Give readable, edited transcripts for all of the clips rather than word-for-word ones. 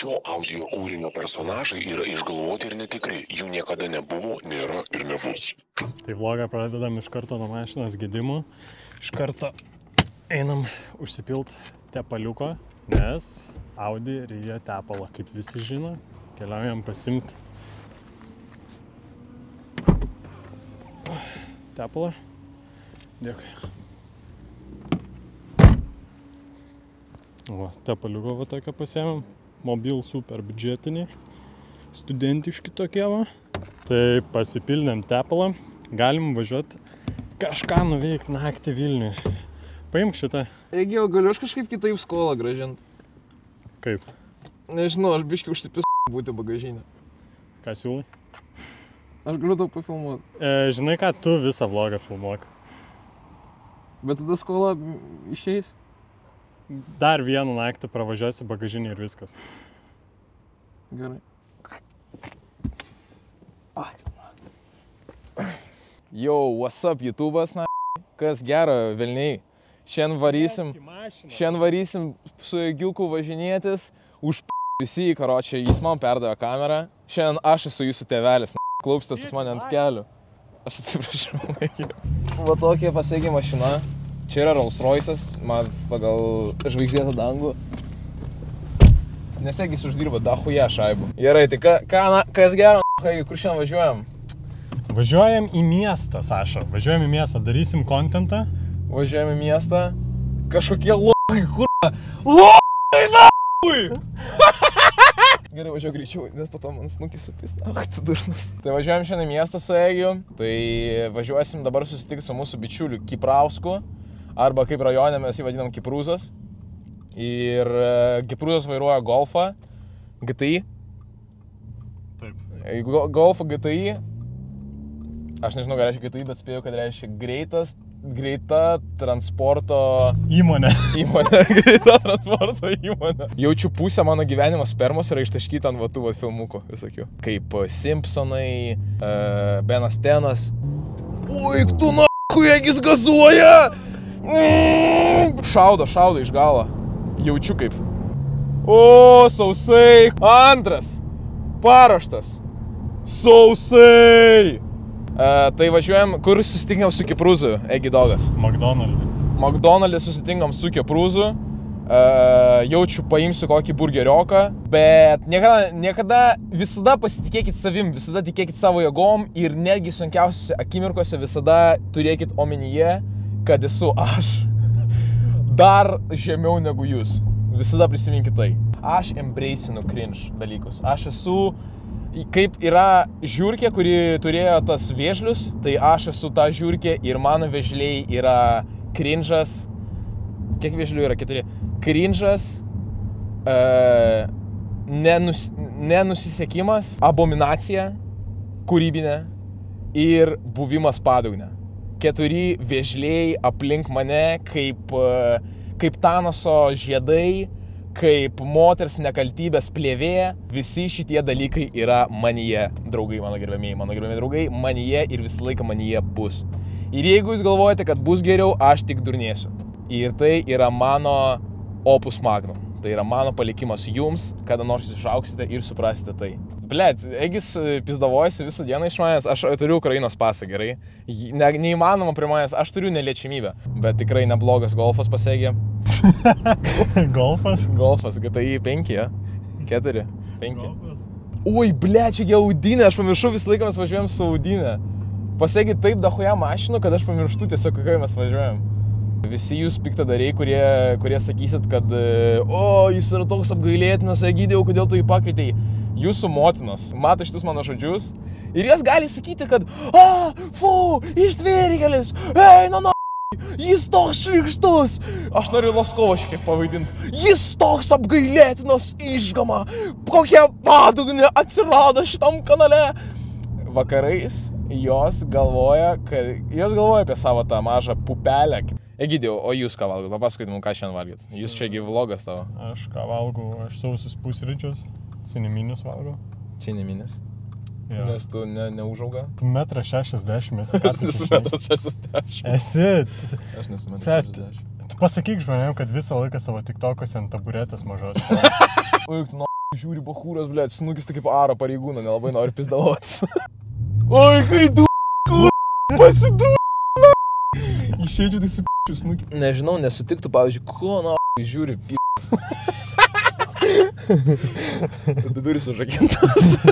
Šio audio kūrinio personažai yra išgalvoti ir netikri. Jų niekada nebuvo, nėra ir nebus. Tai vlogą pradedam iš karto nuo mašinos gedimų. Iš karto einam užsipilt tepaliuko, nes Audi ryja tepalą, kaip visi žino. Keliaujam pasimti tepalą. Dėkui. Va, tepaliuko va tokia pasiėmėm. Mobil super biudžetiniai. Studentiški tokie va. Tai pasipildėm tepalą. Galim važiuoti kažką nuveikti naktį Vilniui. Paimk šitą. Egijau, galiu aš kažkaip kitaip skolą grąžinti. Kaip? Nežinau, aš biškai užsipis būti bagažinę. Ką siūlai? Aš galiu tau pafilmuoti. Žinai ką, tu visą vlogą filmuok. Bet tada skola išeis. Dar vieną naktį pravažiuosi bagažinį ir viskas. Gerai. Yo, what's up, YouTube'as, na? Kas gero, velniai. Šiandien varysim su Egiuku važinėtis. Už visi, karočią, jis man perdavė kamerą. Šiandien aš esu jūsų tėvelis, na. Klaupstas pas mane ant kelių. Aš atsiprašau, Egiu. Va tokia pasiekė mašina. Čia yra Rolls Royce'as, matas pagal žvaigždėtą dangų. Nesiek jis uždirba dachuja šaibų. Gerai, tai kas gero, kur šiandien važiuojam? Važiuojam į miestą, Saša. Važiuojam į miestą, darysim kontentą. Važiuojam į miestą. Kažkokie lokai, kurva. Lokai, nahui! Gerai, važiuoju greičiau, nes po to man snukis supis. Ach, tu durnas. Tai važiuojam šiandien į miestą su Egiu. Tai važiuosim dabar susitikti su mūsų bičiuliu Kiprausku. Arba kaip rajone mes jį vadinam Kiprūzas. Ir Kiprūzas vairuoja Golfą GTI. Taip. Golfą GTI. Aš nežinau, ką reiškia GTI, bet spėjau, kad reiškia greita transporto įmonė. Greita transporto įmonė. Jaučiu pusę mano gyvenimo spermos yra ištaškyta ant vatų filmukų visokių. Kaip Simpsonai, Benas Tenas. Oi, tu nahui, Egis gazuoja! Šaudo iš galo. Jaučiu kaip. O, sausai. Antras. Paruoštas. Sausai. Tai važiuojam, kur susitinkam su Kiprūzu, Egi Dogas? McDonald'e susitinkam su Kiprūzu. Jaučiu, paimsiu kokį burgerioką. Bet niekada visada pasitikėkit savim, visada tikėkit savo jėgom. Ir netgi sunkiausiose akimirkose visada turėkit omenyje, kad esu aš dar žemiau negu jūs. Visada prisiminkit tai. Aš embrace'inu cringe dalykus. Aš esu, kaip yra žiurkė, kuri turėjo tas vėžlius, tai aš esu ta žiurkė ir mano vėžliai yra cringe'as. Kiek vėžlių yra? 4. Cringe'as, nenusisekimas, abominacija, kūrybinė ir buvimas padugne. 4 vėžliai aplink mane kaip Thanoso žiedai, kaip moters nekaltybės plėvė. Visi šitie dalykai yra manyje, draugai, mano gerbiamieji draugai, manyje ir visą laiką manyje bus. Ir jeigu jūs galvojate, kad bus geriau, aš tik durnėsiu. Ir tai yra mano opus magnum. Tai yra mano palikimas jums, kada nors jūs išauksite ir suprasite tai. Blet, Egis pizdavojasi visą dieną iš manęs, aš turiu Ukrainos pasą, gerai. Neįmanoma prie manęs, aš turiu neliečiamybę. Bet tikrai neblogas golfas pas Egį. Golfas? Golfas, GTI 5, 4, 5. Oi, blet, čia Audinė, aš pamiršau, visą laiką mes važiuojam su Audinė. Pas Egį taip dachuja mašinų, kad aš pamirštu tiesiog, kokioj mes važiuojam. Visi jūs piktadariai, kurie sakysit, kad jis yra toks apgailėtinas, Egidijau, kodėl tu jį pakvietei. Jūsų motinos mato šitus mano žodžius ir jos gali sakyti, kad ištvėrėlis, jis toks šlykštus. Aš noriu Laskovo šiek tiek pavaidinti. Jis toks apgailėtinas, išgama, kokia padugnė atsirado šitam kanale. Vakarais jos galvoja apie savo tą mažą pupelę. Egidijau, o jūs ką valgot? Papasakokit mums, ką šiandien valgėt. Jūs čiagi vlogas tavo. Aš ką valgau, aš sausus pusryčius, cineminius valgau. Cineminius? Ja. Nes tu neužauga? Tu 1,60 m esi. Aš nesu 1,60 m. Esi. Aš nesu 1,60 m. Tu pasakyk žmonėm, kad visą laiką savo tiktokuose ant taburetės mažos. Ujuk, Žiūri bachūras, blėt, snukis tai kaip aro pareigūną, nelabai nori pizdalotis. Oi, kai du, kur, pasidu, išėdžiu tai su p***čiu snukį. Nežinau, nesutiktų, pavyzdžiui, ko, žiūri p***. Duris užrakintas.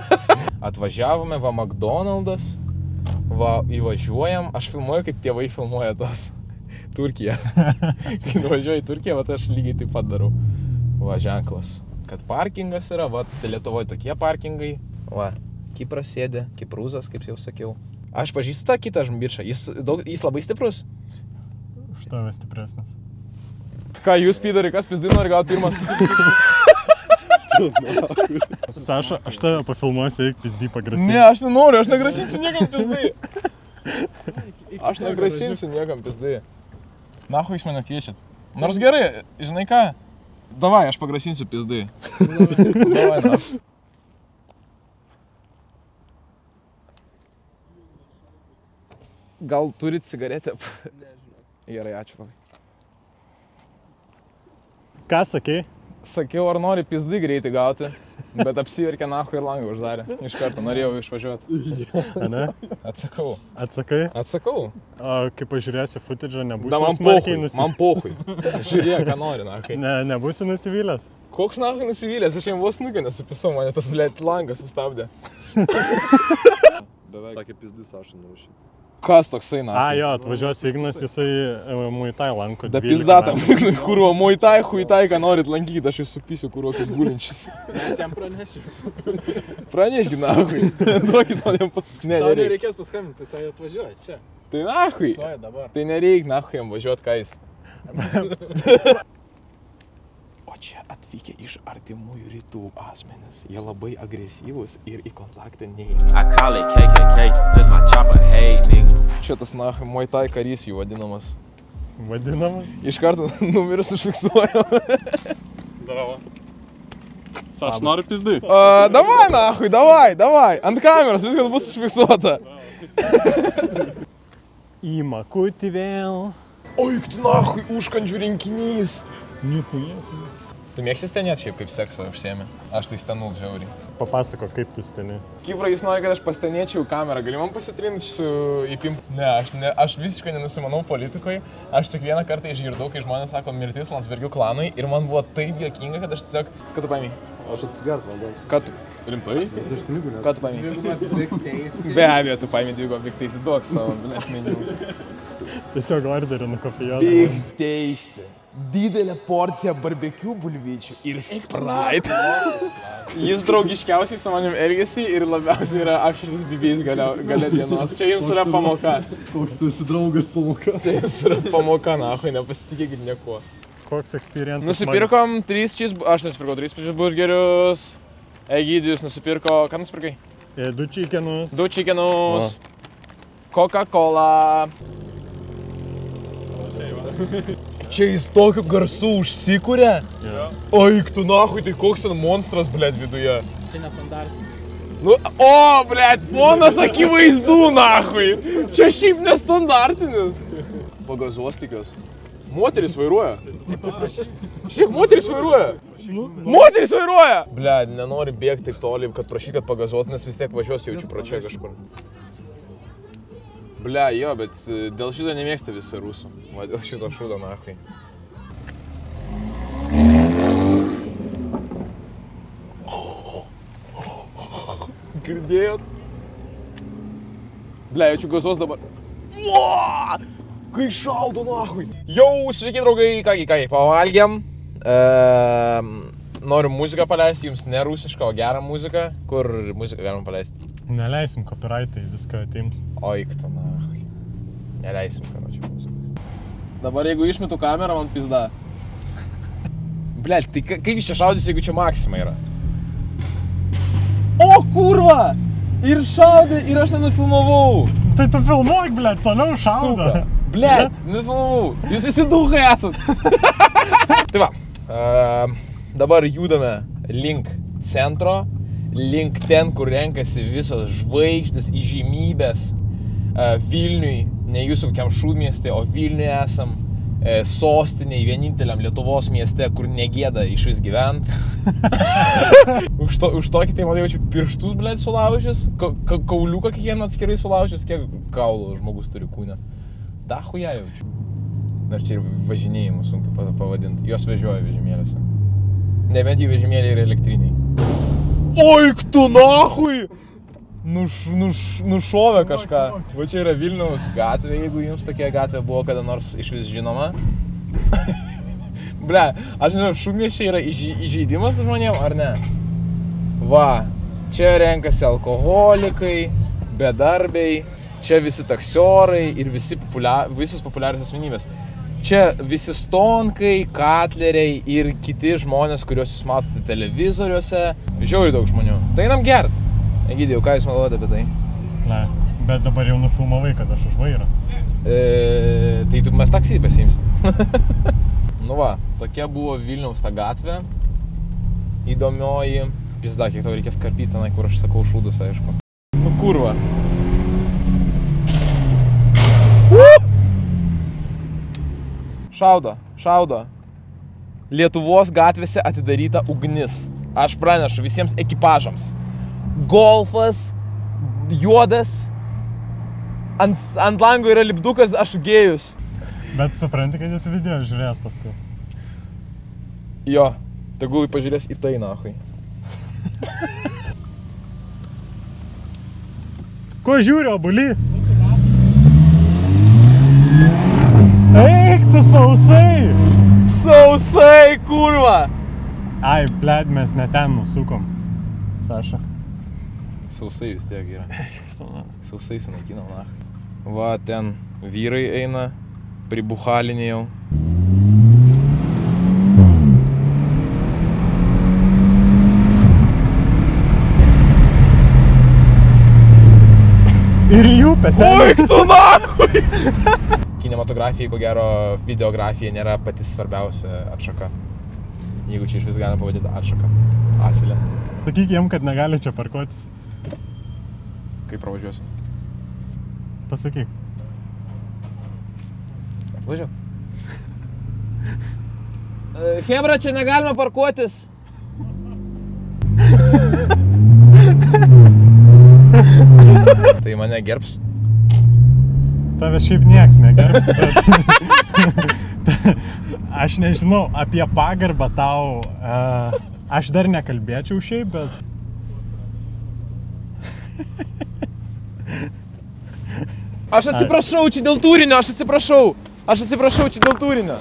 Atvažiavome, va, McDonald's, va, įvažiuojam, aš filmuoju, kaip tėvai filmuoja tos Turkiją. Kai nuvažiuoju į Turkiją, va, aš lygiai taip pat darau. Va, ženklas. Kad parkingas yra, va, Lietuvoje tokie parkingai. Va, Kipras sėdi, Kiprūzas, kaip jau sakiau. Aš pažįstu tą kitą bičą, jis labai stiprus. Už tave stipresnis. Ką jūs, pydari, kas pizdai nori gauti pirmas? Saša, aš tave pafilmuosiu, eik pizdai pagrasinti. Ne, aš nenoriu, aš negrasinsiu niekam pizdai. Aš negrasinsiu niekam pizdai. Nahu jūs mane kviešit. Nors gerai, žinai ką? Davai, aš pagrasinsiu pizdai. Davai, na. Gal turit cigaretę? Gerai, ačiū labai. Ką sakei? Sakiau, ar nori pizdai greitai gauti, bet apsiverkė nahu ir langą uždarė. Iš karto norėjau išvažiuoti. Ne? Atsakau. Atsakai? Atsakau. O kai pažiūrėsi footage, nebūsi Da, man pohui. Žiūrėk, ką nori, nahai. Ne, nebūsi nusivylęs. Koks nahai nusivylęs, aš jam vos nukį nesupisau, mane tas, blėt, langas sustabdė. Sakė pizdai Saša naušį. Kas toksai, nahai? A, jo, atvažiuos Ignas, jisai Muay Thai lanko 12 Da pizdatą, kurvo Muay Thai, Hui Thai, ką norit lankyti, aš jūs supysiu, kurvo kaip gulinčius. Mes jam pranešiu. Pranešgi, nahai. Duokit man jam pasakyti. Tau nereikės paskambinti, jisai atvažiuoja čia. Tai nahai. Tuoj dabar. Tai nereik, nahai, jam važiuot, ką jis. O čia atvykę iš artimųjų rytų asmenis. Jie labai agresyvūs ir į kontaktą neįeina. I call it KKK, cause my chopper hate, nigga. Šitas, nahai, Muay Thai karys jų vadinamas. Vadinamas? Iš karto numeris užfiksuoju. Daravo. Saš, nori pizdai? Davai, nahai, davai. Ant kameros viskas bus užfiksuota. Į makutį vėl. Oik, tu nahai, užkandžių rinkinys. Nichuja. Tu mėgsi stenėt šiaip kaip sekso užsiemi? Aš tai stenul žiauriai. Papasako, kaip tu steni. Kipra, jis nori, kad aš pastenėčiau kamerą. Gali man pasitrinti su įpimp? Ne, aš visiškai nenusimanau politikoje. Aš tik vieną kartą išgirdau, kai žmonės sako mirtis Landsbergių klanui ir man buvo taip juokinga, kad aš tiesiog... Ką tu paėmė? Aš atsigert valgai. Ką tu? Rimtai? Tai aš pinigų net. Ką tu paėmė? Dvigubas big tasty. Be abejo, tu paėmė dvigubą big tasty. Duok savo meniu. Tiesiog orderį nukopijuoti. Big tasty. Didelė porcija barbekių bulvyčių ir Sprite. Jis draugiškiausiai su manim elgėsi ir labiausiai yra apširtis bibėjais gale dienos. Čia jums yra pamoka. Koks tu esi draugas pamoka? Čia jums yra pamoka, nahai, nepasitikėkit niekuo. Koks experience? Nusipirkom 3 cheeseburgerius. Egidijus nusipirko, ką nusipirkai? 2 chickenus. 2 chickenus. Coca-Cola. Čia jis tokiu garsu užsikūrė? Oik, tu nahui, tai koks ten monstras, blėt, viduje. Čia nestandartinis. Nu, blėt, ponas akivaizdų, nahui. Čia šiaip nestandartinis. Pagazuos tikiuos. Moteris vairuoja. Šiaip moteris vairuoja. Moteris vairuoja. Blėt, nenori bėgti taip toli, kad prašyk, kad pagazuot, nes vis tiek važiuos jaučiu pro čia kažkur. Ble, jo, bet dėl šito nemėgsta visi rusų. Va, dėl šito šūdo, nahai. Girdėjot? Ble, jaučiu gazos dabar. Kai šaldo, nahai. Jau, sveiki, draugai, kągi, pavalgėm. Noriu muziką paleisti, jums ne rusišką, o gerą muziką. Kur muziką galim paleisti? Neleisim copyrightai, viską atims. Oik, tu nahai. Neleisim, karočią muzikos. Dabar jeigu išmetu kamerą, man pizda. Blet, tai kaip iš čia šaudys, jeigu čia Maxima yra? O, kurva! Ir šaudė, ir aš nenufilmavau. Tai tu filmuok, blėt, toliau šaudo. Blet, nenufilmavau. Jūs visi duhai esat. Tai va, dabar judame link centro, link ten, kur renkasi visos žvaigždės, įžymybės Vilniui, ne jūsų kokiam šūdmiestį, o Vilniui esam. sostiniai, vieninteliam Lietuvos mieste, kur negėda iš vis gyventi. Už tokį tai, man jaučiu, pirštus, blėt, sulaužęs, kauliuką kiekvieną atskirai sulaužęs, kiek kaulų žmogus turi kūne. Dachuja jaučiu. Dar čia ir važinėjimų sunku pavadinti. Jos vežioja vežimėliuose. Nebent jų vežimėliai yra elektriniai. Oik tu nahui! Nušovė kažką. Va čia yra Vilniaus gatvė, jeigu jums tokia gatvė buvo kada nors iš vis žinoma. Ble, aš žinau, šunmėščiai yra įžeidimas žmonėm, ar ne? Va, čia renkasi alkoholikai, bedarbiai, čia visi taksiorai ir visos populiarios asmenybės. Čia visi stonkai, katleriai ir kiti žmonės, kuriuos jūs matote televizoriuose. Žiauriai daug žmonių. Tai einam gert. Egidijau, ką jūs galvojate apie tai? Ne, bet dabar jau nufilmavai, kad aš už vairą. Tai tu mes taksį pasiimsim. Nu va, tokia buvo Vilniaus ta gatvė. Įdomioji. Pizda, kiek tau reikės karpyti tenai, kur aš sakau šūdus, aišku. Nu kurva. Šaudo. Lietuvos gatvėse atidaryta ugnis. Aš pranešu visiems ekipažams. Golfas, juodas, ant lango yra lipdukas, aš gėjus. Bet supranti, kad esi video žiūrėjęs paskui. Jo, tegul pažiūrės į tai, nahui. Ko žiūri, obulį? Eik, tu sausai! Sausai, kurva! Ai, bled, mes ne ten nusukom, Saša. Sausai vis tiek yra. Sausai sunaikinam, na. Va, ten vyrai eina, pribuchalinė jau. Ir jų pesenė. Oik tu nahui! Kinematografijai, ko gero, videografija nėra pati svarbiausia atšaka. Jeigu čia iš vis galima pavadinti atšaką. Asilė. Sakyk jiem, kad negali čia parkuotis. Kaip pravažiuosiu? Pasakyk. Važiuok. Hebra, čia negalima parkuotis. Tai mane gerbs. Tavęs šiaip nieks negerbs, bet aš nežinau, apie pagarbą tau, aš dar nekalbėčiau šiaip, bet... Aš atsiprašau, čia dėl turinio, aš atsiprašau čia dėl turinio.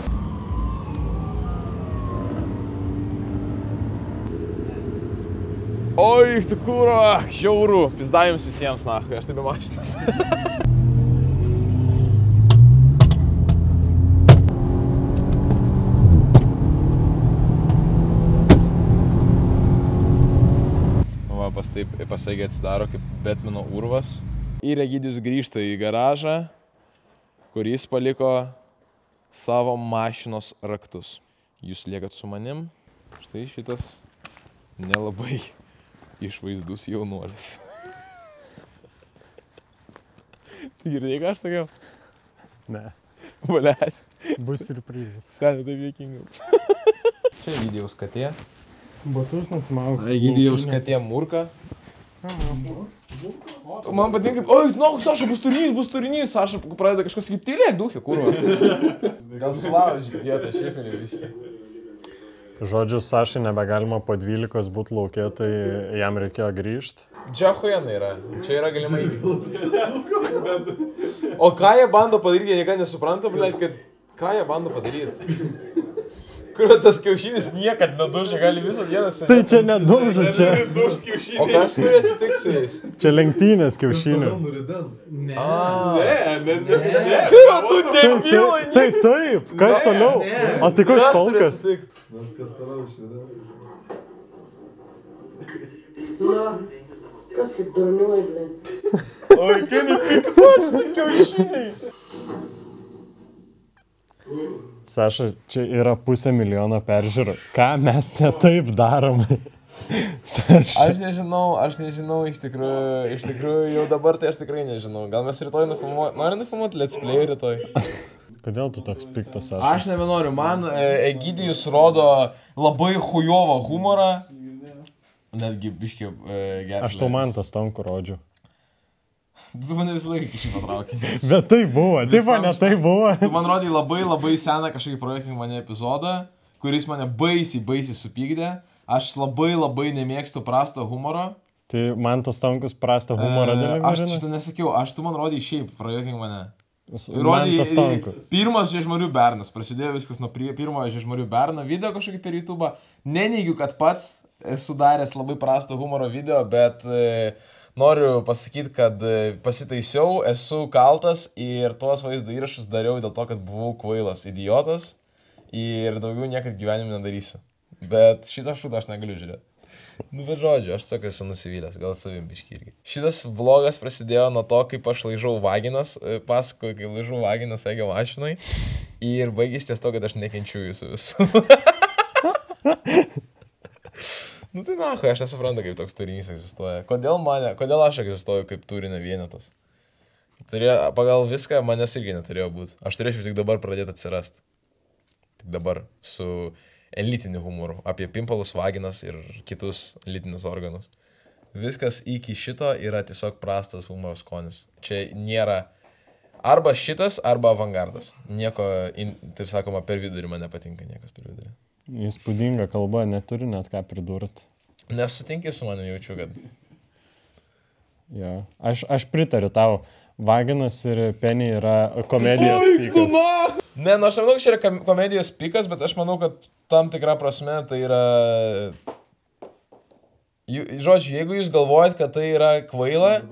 Oi, tu kūro, žiauru, pizda jums visiems, nahui, aš taip be mašinas. Va, pasaigiai atsidaro kaip Batmano urvas. Ir Egidijus grįžta į garažą, kur jis paliko savo mašinos raktus. Jūs liekat su manim, štai šitas nelabai išvaizdus jaunuolis. Girdėjai, ką aš sakiau? Ne. Blet. Bus surprizas. Seniai, taip juokinga. Čia Egidijaus katė. Batus nusimauk. Egidijaus katė Murka. Man patinka, oi, na, Saša, bus turinys, Saša pradeda kažkas kaip tylėk, duhė, kurva. Gal sulauži vietą, šifrinį viškį. Žodžiu, Sašai nebegalima po 12 būt lauke, tai jam reikėjo grįžti. Džiahuena yra, čia yra galimai. O ką jie bando padaryti, jie niekada nesupranta, blėt, kad ką jie bando padaryti. Kur tas kiaušinis niekad nedužia, gali visą dieną sėdėti. Tai čia neduža, čia. O kas turi atsitikti su jais? Čia lenktynės kiaušinių. Ne. Ne. Tu debilai. Taip, kas toliau? O tai koks tolkas? Mes kas toliau išvedės. Kas tai durniuoji, blė? Oi, keli piktoči kiaušiniai. Saša, čia yra 500 000 peržiūrų. Ką mes ne taip darom? Saša. Aš nežinau, iš tikrųjų, jau dabar tai aš tikrai nežinau. Gal mes rytoj nufilmuoti, nori nufilmuoti let's play rytoj? Kodėl tu toks piktas aš? Aš nebenoriu, man Egidijus rodo labai hujovą humorą. Netgi biškiai gerai. Aš tau man tas Stonku rodžiu. Tu mane visą laiką kišį patraukė. Bet tai buvo, tai buvo. Tu man rodai labai seną kažkokį projektą mane epizodą, kuris mane baisiai supykdė. Aš labai nemėgstu prasto humoro. Tai man tas Stonkus prastą humorą dėlė. Aš šitą nesakiau, tu man rodai šiaip, projektink mane. Man tas Stonkus. Pirmas Žiežmarių bernas, prasidėjo viskas nuo pirmojo Žiežmarių berno video kažkokį per YouTube. Neneigiu, kad pats esu daręs labai prasto humoro video, bet noriu pasakyti, kad pasitaisiau, esu kaltas ir tuos vaizdo įrašus dariau dėl to, kad buvau kvailas idiotas ir daugiau niekad gyvenime nedarysiu. Bet šitą šūdą aš negaliu žiūrėti. Nu, bet žodžiu, aš tiesiog esu nusivylęs, gal savim biškį irgi. Šitas vlogas prasidėjo nuo to, kaip aš laižau vaginas, pasakoju, kaip laižau vaginas Egio mašinai ir baigės ties to, kad aš nekenčiu jūsų visų. Nu tai nahui, aš nesuprantu, kaip toks turinys egzistuoja. Kodėl aš egzistuoju kaip turinio vienetas? Pagal viską manęs irgi neturėjo būti. Aš turėčiau tik dabar pradėti atsirasti. Tik dabar su elitiniu humoru. Apie pimpalus, vaginas ir kitus lytinius organus. Viskas iki šito yra tiesiog prastas humoro skonis. Čia nėra arba šitas, arba avangardas. Nieko, taip sakoma, per vidurį man nepatinka niekas per vidurį. Įspūdinga kalba, neturi net ką pridurti. Nesutinki su manim, jaučiu, kad... Jo. Aš pritariu tau. Vaginas ir Penny yra komedijos pikas. Ne, nu aš nemanau, kad čia yra komedijos pikas, bet aš manau, kad tam tikra prasme tai yra... Žodžiu, jeigu jūs galvojat, kad tai yra kvaila,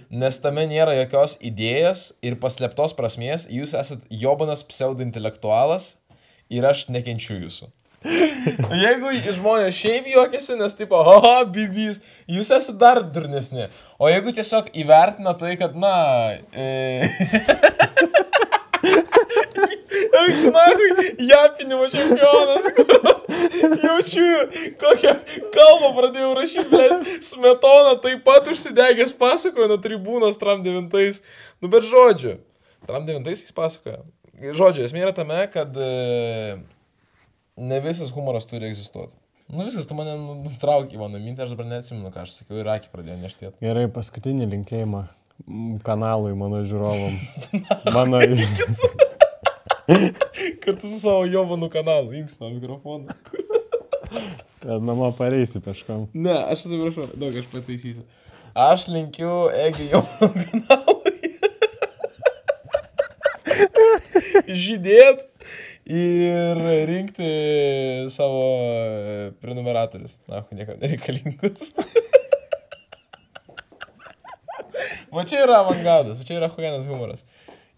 nes tame nėra jokios idėjos ir paslėptos prasmės, jūs esat jobanas pseudointelektualas ir aš nekenčiu jūsų. Jeigu žmonės šiaip juokiasi, nes tipo, oho, bibys, jūs esate dar durnesni. O jeigu tiesiog įvertina tai, kad, na... Japinimo čempionas, jaučiu, kokią kalbą pradėjau rašyti, blėt, Smetona taip pat užsidegęs pasakojo nuo tribūnos Tram 9. Nu, bet žodžiu, Tram 9 jis pasakojo. Žodžiu, esmė yra tame, kad... Ne visas humoras turi egzistuoti. Nu viskas, tu mane nutraukė mano mintį, aš dabar neatsimenu, ką aš sakiau, ir akį pradėjo neštėti. Gerai, paskutinį linkėjimą kanalui, mano žiūrovom. Mano... Kartu su savo jovanų kanalu, imsi nuo mikrofoną. Kad namo pareisi peškam. Ne, aš atsiprašau, daug aš pataisysiu. Aš linkiu Egio jovanų kanalui. Žydėt. Ir rinkti savo prenumeratorius. Na, niekam nereikalingus. Va čia yra avangardas, va čia yra hugenas humoras.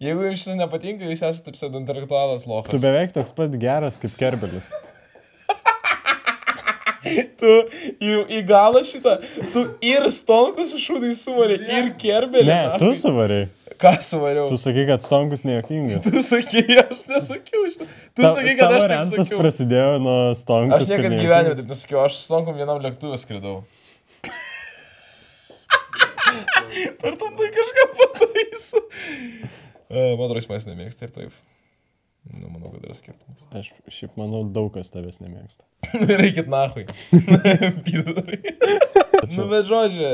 Jeigu jums šis nepatinka, jūs esate pseudointelektualas lochas. Tu beveik toks pat geras kaip Kerbelis. Tu į galą šitą, tu ir Stonkus šūdai suvarė, ir Kerbelį. Ne, tu suvarė. Ką suvariau? Tu sakai, kad Stonkus nejuokingas. Tu sakai, aš nesakiau šitą. Tu sakai, kad aš taip sakiau. Tas prasidėjo nuo Stonkus. Aš niekad gyvenime taip nesakiau, aš su Stonkum vienam lėktuvą skridau. Tartum tai kažką pataisu. Man atrodo, jis manęs nemėgsta ir taip. Nu, manau, kad yra skirtumas. Aš šiaip manau, daug kas tavęs nemėgsta. Reikit nahui. Pidarai. Nu, bet žodžiu,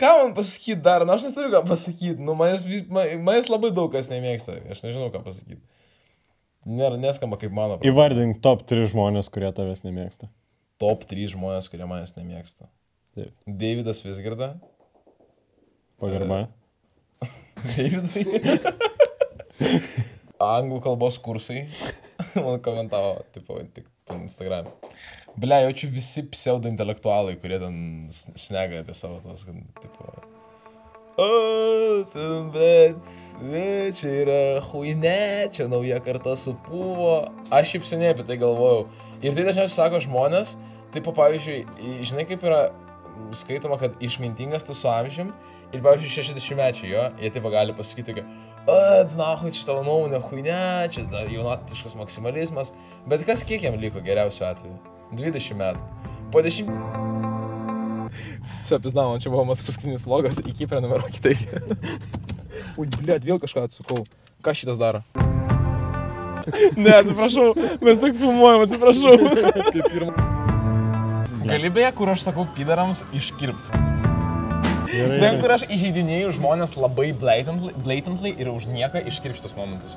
ką man pasakyti dar? Nu, aš neturiu ką pasakyti. Nu, manęs labai daug kas nemėgsta. Aš nežinau, ką pasakyti. Neskamba kaip mano. Įvardink top 3 žmonės, kurie tavęs nemėgsta. Top 3 žmonės, kurie manęs nemėgsta. Taip. Davidas Vizgirda. Pagarba. Davidai. Anglų kalbos kursai. Man komentavo, tipo, tik Instagram. Blia, jaučiu visi pseudointelektualai, kurie ten snega apie savo tos, kad, tipo... Bet čia yra huine, čia nauja karta supuvo. Aš šiaip seniai apie tai galvojau. Ir tai dažniausiai sako žmonės, tipo, pavyzdžiui, žinai kaip yra skaitoma, kad išmintingas tu su amžium ir, pavyzdžiui, 60-mečiai, jo, jie taip gali pasakyti, kad nahui, čia tavo nuomonė huine, čia jaunatiškas maksimalizmas. Bet kas kiek jam liko geriausiu atveju? 20 metų. Po 10... Все, пиздам, čia buvo mūsų paskutinis vlogas, iki prenumeruokite. Ui, blėt, vėl kažką atsukau. Ką šitas daro? Ne, atsiprašau, mes tik filmuojam, atsiprašau. Gali beje, kur aš sakau pidarams, iškirpti. Ten, kur aš įžeidinėjau žmonės labai blatantly ir už nieką iškirpti šitus momentus.